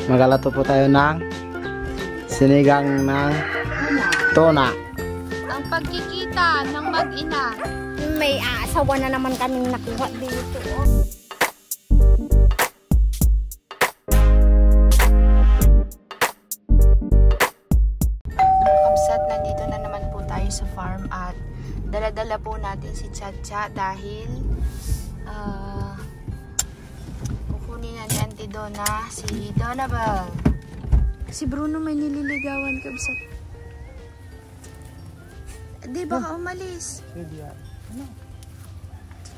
Magalato po tayo ng sinigang ng tuna. Ang pagkikita ng mag-ina. May aasawa na naman kaming nakuha dito. Kabsat, nandito na naman po tayo sa farm at dala-dala po natin si Chacha dahil kukunin na ni Auntie Donna si Donabel. Si Bruno may nililigawan, Kabsat. Di baka umalis.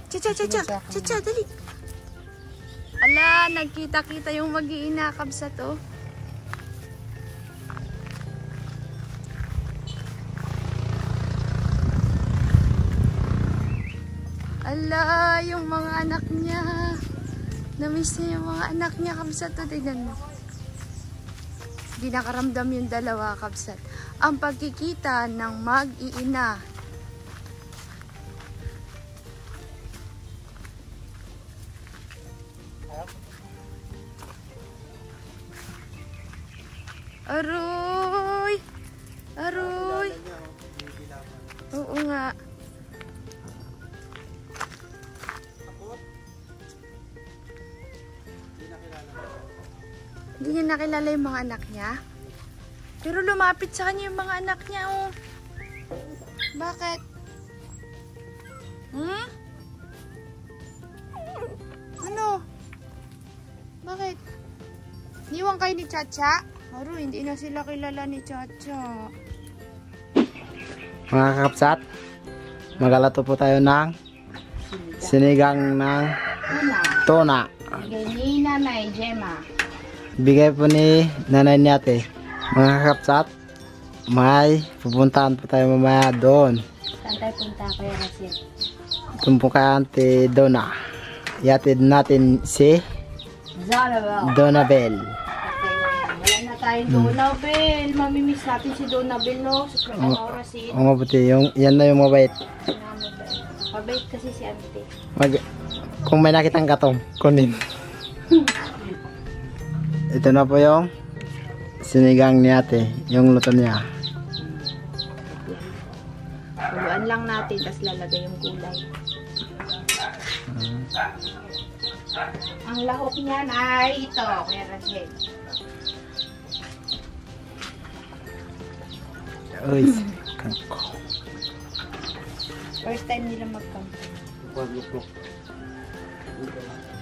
Chacha, dali. Ala, nagkita-kita yung mag-iina, Kabsat, oh. Ala, yung mga anak niya. Namiss niya yung mga anak niya, Kabsat, oh. Tignan mo. Di nakaramdam yung dalawa, Kabsat. Ang pagkikita ng mag-iina. Aroy! Aroy! Oo nga. Hindi niya nakilala yung mga anak niya. Pero lumapit sa kanya yung mga anak niya, oh. Bakit? Ano? Bakit? Niwan kayo ni Chacha? Aro, hindi na sila kilala ni Chacha. Mga kakapsat, magalato po tayo ng sinigang ng tuna. Bigay ni Nanay Gemma. Bigay po ni nanay ni ate. Mga kakapsat, may pupuntahan po tayo mamaya doon. Saan tayo punta, Kuya Rasid? Doon po kay Auntie Donna. Iatid natin si Donabel. Wala na tayong Donabel. Mamimiss natin si Donabel, no? Sa Rasid. Oo, mabuti. Yan na yung mabait. Mabait kasi si Auntie. Kung may nakitang katong, kunin. Ito na po yung sinigang ni ate, yung luto niya. Haluan lang natin, tapos lalagay yung gulay. Ang lahok niyan ay ito, Kuya Rasid. Uy, kangko. First time nila magkampo.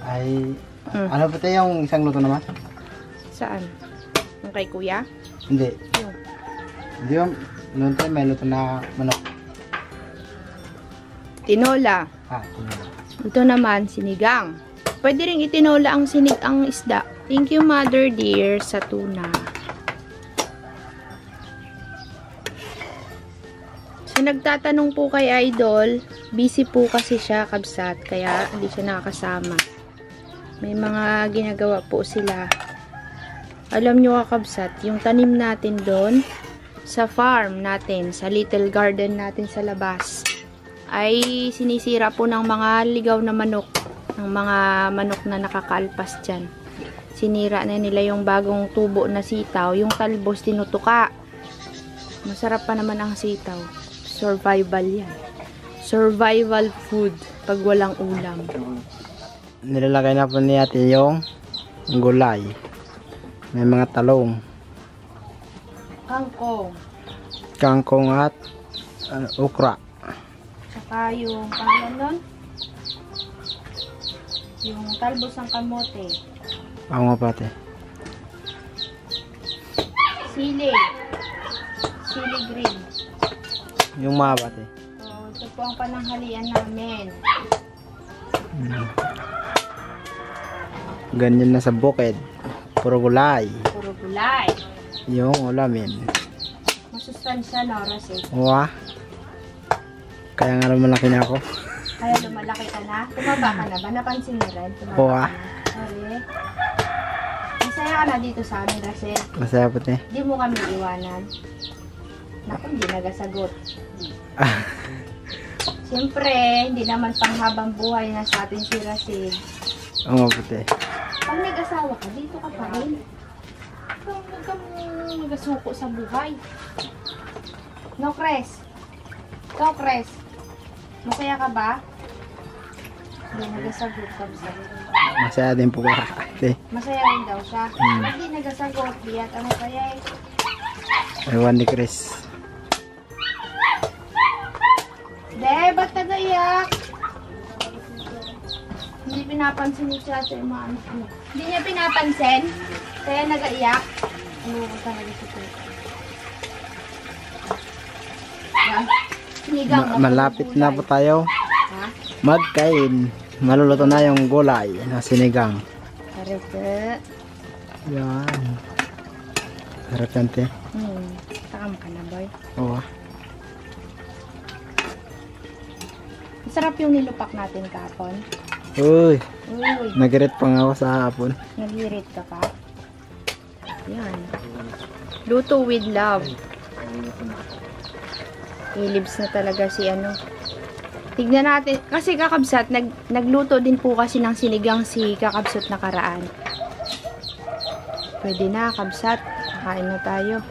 Ay, ano po tayo yung isang luto naman? Saan? Yung kay Kuya? Hindi. Yung. Hindi yung luto, may luto na manok. Tinola. Ito naman, sinigang. Pwede rin itinola ang ang isda. Thank you, Mother dear, sa tuna. So, nagtatanong po kay Idol, busy po kasi siya, Kabsat, kaya hindi siya nakakasama. May mga ginagawa po sila. Alam nyo, Kabsat, yung tanim natin doon, sa farm natin, sa little garden natin sa labas, ay sinisira po ng mga ligaw na manok, ng mga manok na nakakalpas dyan. Sinira na nila yung bagong tubo na sitaw, yung talbos tinutuka. Masarap pa naman ang sitaw. Survival yan. Survival food pag walang ulam. Nilalagay na po ni ate yung gulay. May mga talong, Kangkong. kangkong at okra. Saka yung pangalan nun? Yung talbos ng kamote. Ako nga pati. Sili. Sili green. Yung mga pati. So, ito po ang pananghalian namin. Ganyan na sa bukid. Puro gulay. Puro gulay. Yung ulamin. Masustansya, no, Rasid? Wah. Kaya nga malaki na ako. Kaya lumalaki ka na? Tumaba ka na ba? Napansin mo rin? Tumaba Wah. ka na? Sorry. Masaya ka na dito sa amin, Rasid. Masaya po te. Di mo kami iwanan. Naku, hindi nagasagot. Siyempre, hindi naman panghabang buhay na sa atin si Rasid. Oo nga po te. Pag nag-asawa ka, dito ka pa rin. Huwag kang magasuko sa buhay. No, Cres? Ikaw, Cres? Masaya ka ba? Hindi, nagasagot ka ba? Masaya din po ka, ate. Masaya rin daw siya. Hindi nagasagot. Diyan ang masaya eh. Ewan ni Chris. De, ba't nag-iyak? Hindi pinapansin ni siya yung mga anak mo. Hindi niya pinapansin? Kaya nag-iyak? Ano ko talaga si Tito? Sinigang mo. Malapit na po tayo Ha? magkain. Maluluto na yung gulay na sinigang. Karete. Yan. Sarap yan, te. Takam ka na, boy. Oo. Masarap yung nilupak natin kapon. Uy, Uy, nag-ret pa nga ako sa hapon. nag-irit ka pa. Yan. Luto with love. Ilibs na talaga si ano. Tignan natin. Kasi kakabsat, nagluto din po kasi ng sinigang si kakabsat na karaan. Pwede na, kabsat. Kain na tayo.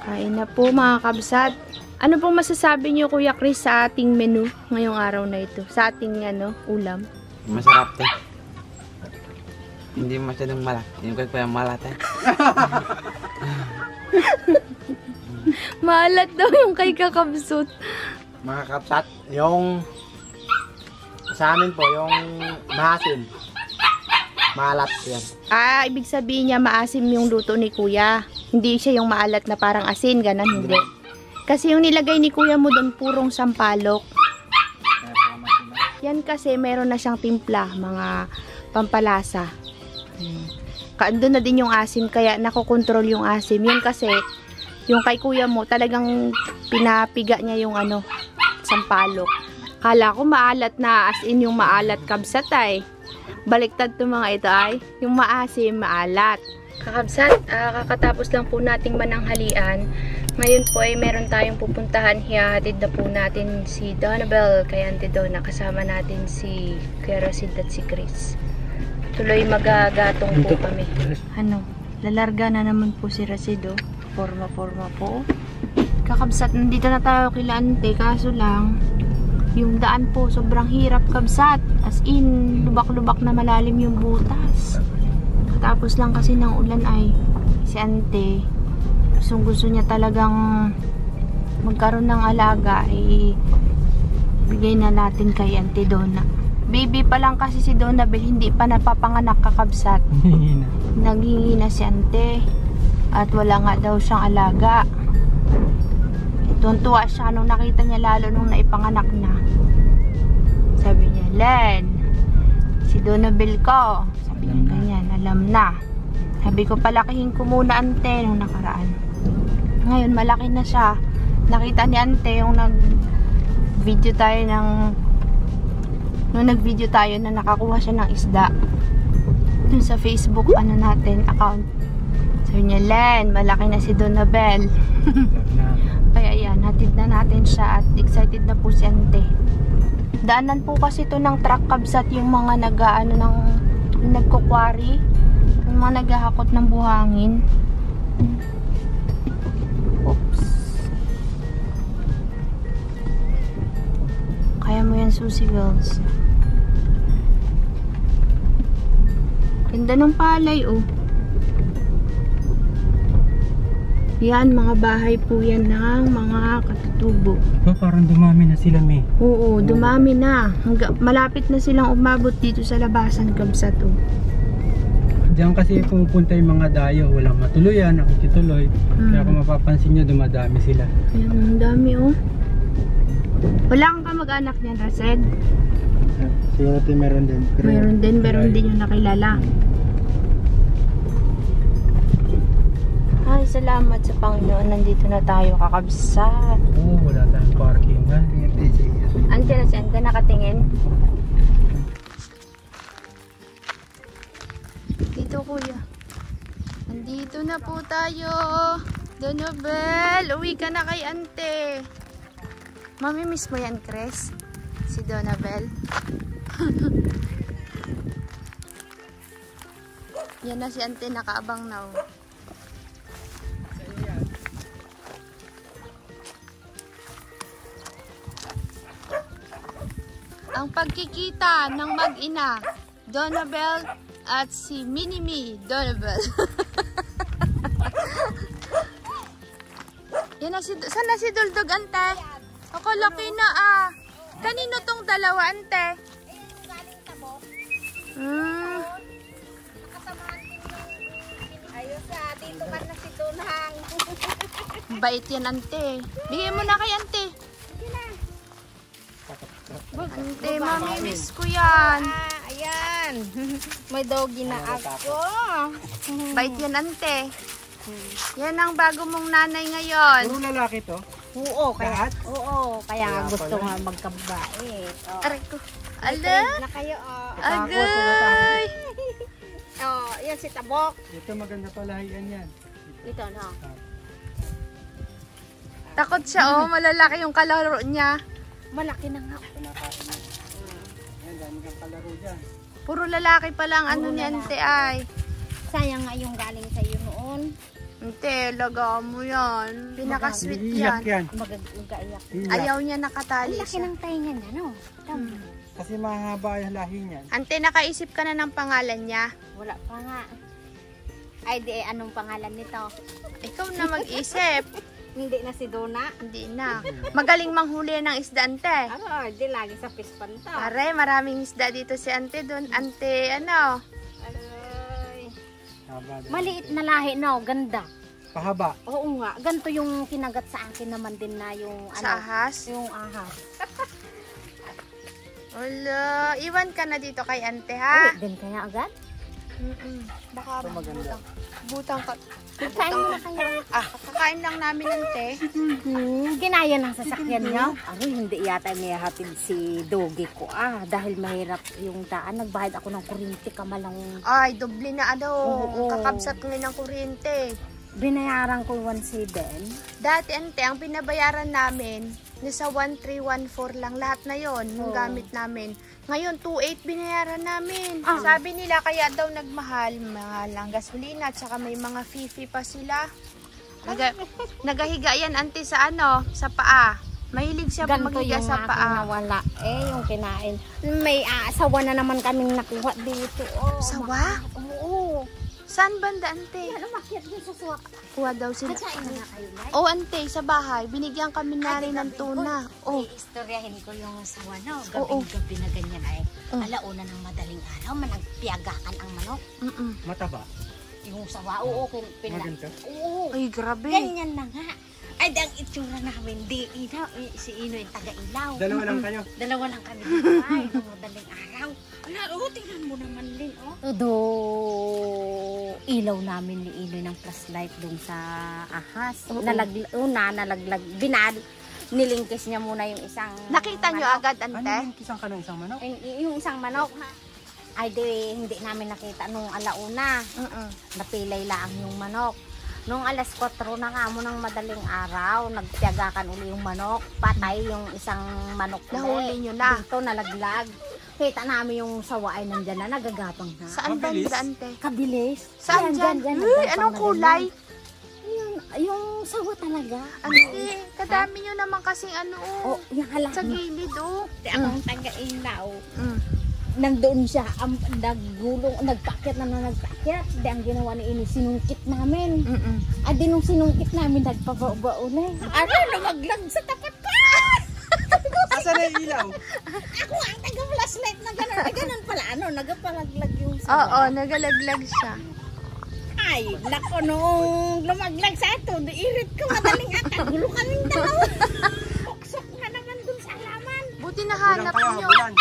Kain na po mga kabsat. Ano pong masasabi niyo, Kuya Chris, sa ating menu ngayong araw na ito? Sa ating ulam? Masarap te. Hindi masyadong malat. Yung kaya pa yung malat eh. Maalat daw yung kay kakabsat. Mga kapsat, yung sa amin po, yung mahasin. Maalat yan. Ah, ibig sabihin niya maasim yung luto ni Kuya. Hindi siya yung maalat na parang asin, ganun, hindi. Kasi yung nilagay ni Kuya mo doon, purong sampalok. Yan kasi meron na siyang timpla, mga pampalasa. Doon na din yung asim, kaya nakokontrol yung asim. Yun kasi, yung kay Kuya mo, talagang pinapiga niya yung sampalok. Kala ko maalat na, as in yung maalat kabsat ay. Baliktad to mga ito ay, yung maasim, maalat. Kakabsat, kakatapos lang po nating mananghalian. Ngayon po ay meron tayong pupuntahan. Hiyahatid na po natin si Donabel kay Auntie Donna. Kasama natin si Kuya Rosid at si Chris. Tuloy magagatong po kami. Ano, lalarga na naman po si Rasido. Forma-forma po. Kakabsat, nandito na tayo kila Ante. Kaso lang, yung daan po sobrang hirap kabsat. As in, lubak-lubak na malalim yung butas. Tapos lang kasi ng ulan ay si Ante, gusto niya talagang magkaroon ng alaga, bigay na natin kay Auntie Donna. Baby pa lang kasi si Donabel, hindi pa napapanganak kakabsat. Naghingi na si Ante at wala nga daw siyang alaga. Tuntua siya nung nakita niya, lalo nung naipanganak na. Sabi niya, Len, si Donabel ko. Sabi niya ganyan, alam na. Sabi ko, palakihin ko muna Ante nung nakaraan. Ngayon, malaki na siya. Nakita ni Ante yung nag-video tayo nung nag-video tayo na nakakuha siya ng isda. Dun sa Facebook, natin, account. Sabi niya, Len, malaki na si Donabel. Kaya yan, hatid na natin siya at excited na po si Ante. Daanan po kasi ito ng truck kabsat, yung mga nagkukwari, yung mga naghahakot ng buhangin. Oops. Kaya mo yan, Susie Wells. Ganda ng palay, oh. Yan, mga bahay po yan ng mga katutubo. Parang dumami na sila may. Oo, dumami na. Malapit na silang umabot dito sa labasan kabsat, oh. Diyan kasi pumupunta yung mga dayo. Walang matuluyan, nakikituloy. Kaya kung mapapansin nyo, dumadami sila. Ayan, ang dami, oh. Wala kang kamag-anak niyan, Rased? Siguro ito meron din. Meron din yung nakilala. Ay, salamat sa Panginoon. Nandito na tayo kakabsat. Wala tayong parking. Andiyan na siya. Andiyan nakatingin. Dito, kuya. Nandito na po tayo. Donabel, uwi ka na kay Ante. Mamimiss mo yan, Chris? Si Donabel. Yan na si ante, nakaabang na oh. Ang pagkikita ng mag-ina, Donabel at si Minimi Donabel. Yan na saan na si Duldog, ante? Ako laki na ah. Kanino tong dalawa, ante? Ayos dito ka na si Tunang. Bait yan, ante. Bigay mo na kay ante. Ante, mamimiss ko yan. Ayan. May doggy na ako. Bait yan, ante. Yan ang bago mong nanay ngayon. Puro lalaki to. Oo, Lahat? kaya Kaya gusto pala. nga magkabae. Oh. Aray ko. Ala. Na kayo, oh. Agay. Oh, yan si Tabok. Ito maganda palahian yan. Ito, no? Takot siya, oh. Malalaki yung kalaro niya. Malaki na nga. Yan, dami kang kalaro dyan. Puro lalaki pa lang ano ni ante ay. Sayang nga yung galing sa iyo noon. Ante, laga mo yan. Pinaka-sweet Iiyak yan. yan. Magagaiyak. Iiyak. Ayaw niya Ang nakatali laki siya. ng tainga niya, no? Kasi mahaba yung lahi niyan. Ante, nakaisip ka na ng pangalan niya. Wala pa nga. Ay, di, anong pangalan nito? Ikaw na mag-isip. Hindi na si Dona. Hindi na. Magaling manghuli ng isda, ante. Di lagi sa pispan to. Pare, maraming isda dito si ante doon. Ante, ano? Aray. Haba din. Maliit na lahi, no? Ganda. Pahaba. Oo nga. Ganito yung kinagat sa akin naman din na yung Sa ahas? Yung ahas. Wala. Iwan ka na dito kay ante, ha? Uy, din kaya agad? Baka Ito maganda. butang ka. Kain mo na kayo. Kakain lang namin, ante. Ginaya ng sasakyan niya. Aroy, hindi yata niya hatid si Dogi ko. Dahil mahirap yung daan. Nagbayad ako ng kuryente kamalang. Ay, doble na ano. Oo. Kakabsat ngayon ng kuryente. Binayaran ko 1.7. Dati, ante, ang pinabayaran namin, nasa 1314 lang lahat na yon yung Oo. gamit namin. Ngayon, 28 binayaran namin. Ah. Sabi nila, kaya daw nagmahal, mahal ang gasolina, at saka may mga fifi pa sila. Nagahiga yan, ante, sa ano, sa paa. Mahilig siya Ganito mahiga yung sa aking paa. nawala. Yung kinain. May asawa na naman kaming nakuha dito. Sawa? Oo. Saan banda, ante? Yan, umakyat din sa suwak. Kuha daw sila. Kasain na kayo, Nay. Oh, ante, sa bahay, binigyan kami na rin ng tuna. Oh, Istoryahin ko yung asawa, no? Oo. Gabi na ganyan ay. Mm. Alauna ng madaling araw, managpiagakan ang manok. Mataba. Yung sawa, oo, Maganda. Oo. Ay, grabe. Ganyan na nga. Ay, ang itsura namin, di ilaw, si Ino yung taga-ilaw. Dalawa lang kayo. Dalawa lang kami dito ay, ng madaling araw. Ala, tingnan mo naman din, oh. Todo, ilaw namin ni Ino ng flashlight dun sa ahas. Oo. Nalaglag, nilingkis niya muna yung isang Nakita nyo manok. agad, Ano ante? yung kisang ka ng isang manok? Yung isang manok, ay di, hindi namin nakita nung alauna. Napilay lang yung manok. Nung alas 4 na nga mo ng madaling araw, nagtiagakan uli yung manok. Patay yung isang manok. Nahuli nyo na. Dito nalaglag. Kita namin yung sawa ay nandyan na, nagagapang na. Saan Mabilis? banda, ante? Kabilis. Saan dyan? Uy, nagagapang anong na kulay? ganyan. Yung sawa talaga. Ante, kadami nyo naman kasing ano, Oh, yung halang. sa gilid, oh. Akong taga-ilaw. Mm. Nandoon siya, naggulong, nagpaakyat na nagpaakyat. Di ang ginawa ni Ini, sinungkit namin. Di nung sinungkit namin, nagpababa ulit. Lumaglag sa tapat ko! Asa na yung ilaw? Ako ang taga-flashlight na gano'n. Ay, gano'n pala, nagapalaglag yung Oo, sawa. nagalaglag siya. Ay, nako, nung lumaglag sa ato, irit ko, madaling gulo kaming dalawa. Puksok nga naman dun sa halaman. Buti Bulan nahanap kayo, nyo. bulan.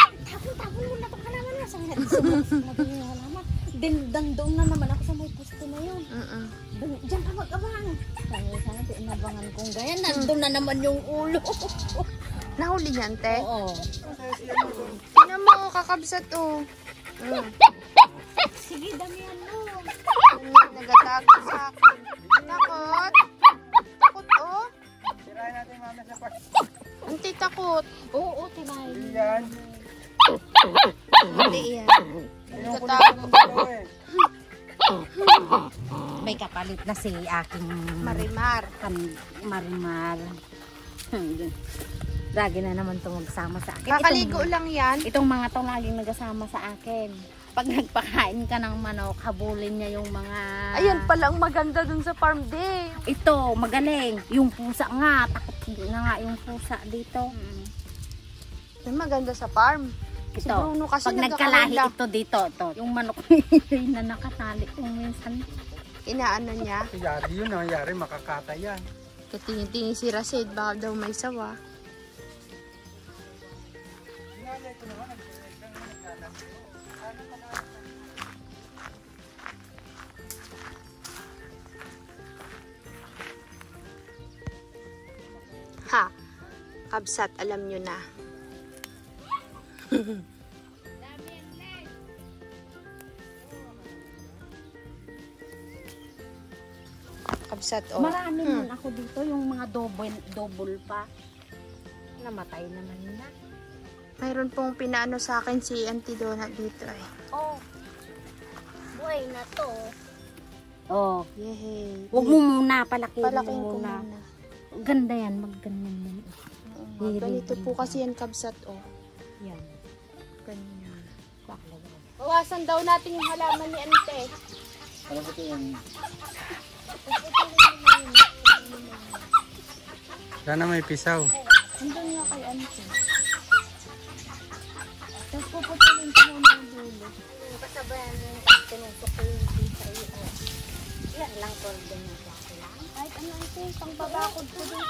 Tapon mo na itong halaman na. Sa madaling halaman. Doon na naman ako sa may pusto na yun. Diyan ka mag-abang. Sana inabangan kong ganyan. Nandun na naman yung ulo. Nahuli niya, ante? Oo. Tingnan mo, kakabsat, oh. Sige, damihan mo. Nagatakot sa akin. Takot? Takot, oh. Sirahin natin mama sa part. Ante, takot. Oo, tinay. Yan. Hindi yan. Ayun ko na Nagatakot. ng dalawa eh. May kapalit na si aking Marimar. Marimar. Lagi na naman itong magsama sa akin. Kakaligo lang yan. Itong mga to laging nagasama sa akin. Pag nagpakain ka ng manok, habulin niya yung mga... Ayan pala ang maganda dun sa farm day. Ito, magaling. Yung pusa nga, takot na nga yung pusa dito. Yung maganda sa farm. Si Ito, Bruno kasi pag nagkalahi nagkakaroon ito dito, to, yung manok na nakatali kung minsan. Inaano niya. Yari yun, yari makakata yan. Katingin-tingin si Rasid, baka daw may sawa. Ha, kabsat, alam nyo na. Kabsat, oh. Marami nun ako dito, yung mga double pa. Namatay naman na. Mayroon pong pinaano sa akin si Auntie Donna dito ay. Oh, buhay na to. Oh, Yehey. huwag mo muna, palakin Palaking mo ko muna. muna. Ganda yan, magganyan yan. Oo nga, ganito po kasi yan kabsat, oh. Yan. Ganyan. Baklaw. Bawasan daw natin yung halaman ni Ante. Alam ko yan. Sana may pisaw. Nandun nga kay Ante. Tapos puputulin ko muna yung dulo. Kasabayan mo yung tinusok ko yung pizza iyo. Yan lang to din yung klase lang. Kahit ano Ante, pang babakod ko dun.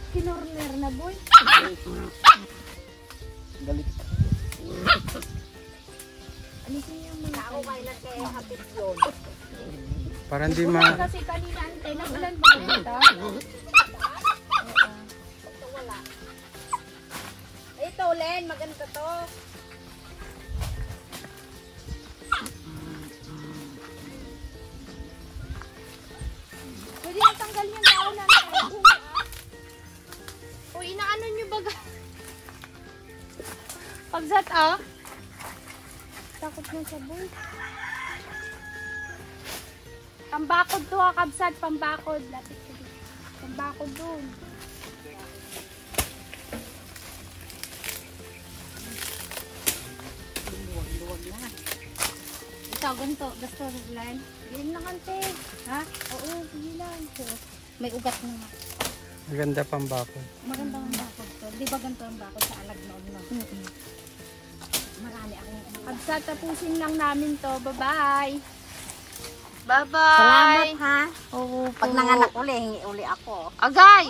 Kinorner na boy. Galit. Alisin niyo yung mga Ako kailan kaya hapit yun. Para hindi kasi kanina Ante, nagulan ba dito? Ito wala. Ito, Len, maganda to. Pwede nang tanggalin yung tao na Uy, inaano nyo baga? Pagsat ah. Takot na siya boy. Pambakod to ha, kabsat. Pambakod. Lapit ko dito. Pambakod dun. Luwag na. Ito, ganito. Gusto, Len. Ganyan lang Ante. Ha? Oo, sige lang. May ugat na nga. maganda pang bako. Maganda ang bakod to. Di ba ganito ang bakod sa alag noon, no? Marami akong Kabsat, tapusin lang namin to. Bye-bye. Salamat Bye-bye. ha. Oo Pag nanganak uli, hingi uli ako. Agay!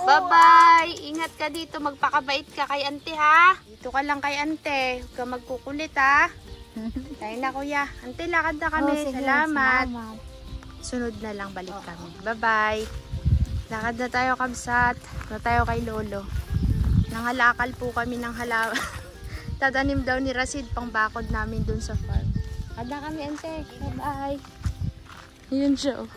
Bye-bye! Ingat ka dito. Magpakabait ka kay Ante, ha? Dito ka lang kay Ante. Huwag ka magkukulit, ha? Tayo na, kuya. Ante, lakad na kami. Oh, sige, Salamat. Sunod na lang balik kami. Bye-bye. Lakad na tayo, kabsat. Na tayo kay Lolo. Nangalakal po kami ng halaman. Tatanim daw ni Rasid pang bakod namin dun sa farm. Lakad na kami, Ante. Bye-bye. Yun siya, oh.